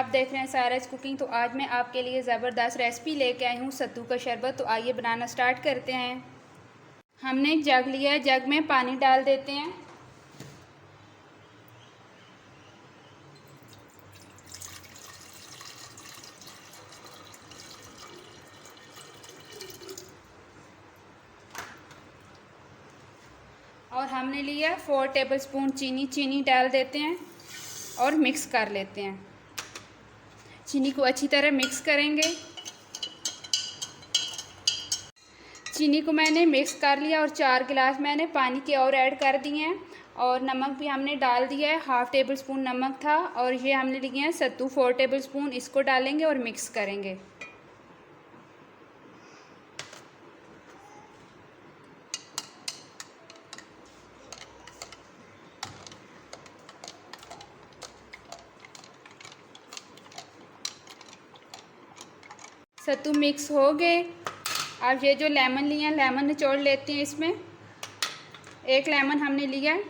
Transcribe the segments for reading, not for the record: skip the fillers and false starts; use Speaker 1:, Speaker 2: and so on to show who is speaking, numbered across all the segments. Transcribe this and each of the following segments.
Speaker 1: देख रहे हैं साराज कुकिंग। तो आज मैं आपके लिए ज़बरदस्त रेसिपी लेके आई हूँ सत्तू का शरबत। तो आइए बनाना स्टार्ट करते हैं। हमने जग लिया है, जग में पानी डाल देते हैं। और हमने लिया 4 टेबलस्पून चीनी डाल देते हैं और मिक्स कर लेते हैं। चीनी को अच्छी तरह मिक्स करेंगे। चीनी को मैंने मिक्स कर लिया और 4 गिलास मैंने पानी के और ऐड कर दिए हैं। और नमक भी हमने डाल दिया है, 1/2 टेबलस्पून नमक था। और ये हमने लिए हैं सत्तू 4 टेबलस्पून, इसको डालेंगे और मिक्स करेंगे। सत्तू मिक्स हो गए। अब ये जो लेमन लिए हैं, लेमन निचोड़ लेते हैं। इसमें 1 लेमन हमने लिया है।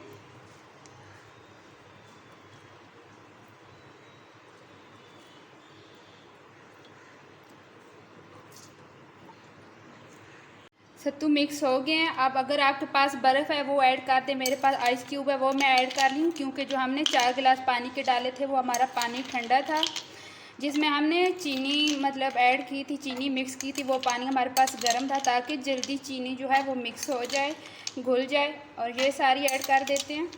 Speaker 1: सत्तू मिक्स हो गए हैं। अब अगर आपके पास बर्फ़ है वो ऐड कर दें। मेरे पास आइस क्यूब है, वो मैं ऐड कर रही हूँ, क्योंकि जो हमने 4 गिलास पानी के डाले थे वो हमारा पानी ठंडा था। जिसमें हमने चीनी ऐड की थी, चीनी मिक्स की थी, वो पानी हमारे पास गर्म था, ताकि जल्दी चीनी जो है वो मिक्स हो जाए, घुल जाए। और ये सारी ऐड कर देते हैं।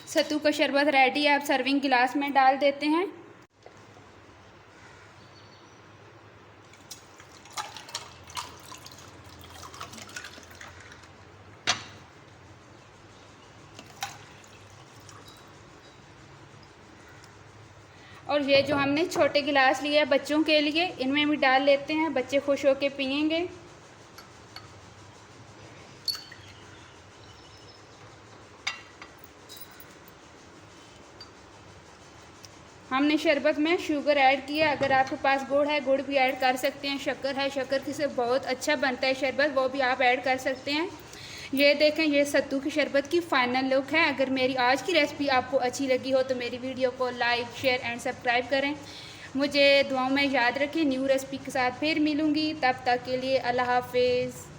Speaker 1: सत्तू का शरबत रेडी है। अब सर्विंग गिलास में डाल देते हैं। और ये जो हमने छोटे गिलास लिए हैं बच्चों के लिए, इनमें भी डाल लेते हैं। बच्चे खुश होकर पियेंगे। हमने शरबत में शुगर ऐड किया। अगर आपके पास गुड़ है, गुड़ भी ऐड कर सकते हैं। शक्कर है, शक्कर से बहुत अच्छा बनता है शरबत, वो भी आप ऐड कर सकते हैं। ये देखें, ये सत्तू की शरबत की फ़ाइनल लुक है। अगर मेरी आज की रेसिपी आपको अच्छी लगी हो तो मेरी वीडियो को लाइक, शेयर एंड सब्सक्राइब करें। मुझे दुआओं में याद रखें। न्यू रेसिपी के साथ फिर मिलूँगी। तब तक के लिए अल्लाह हाफिज़।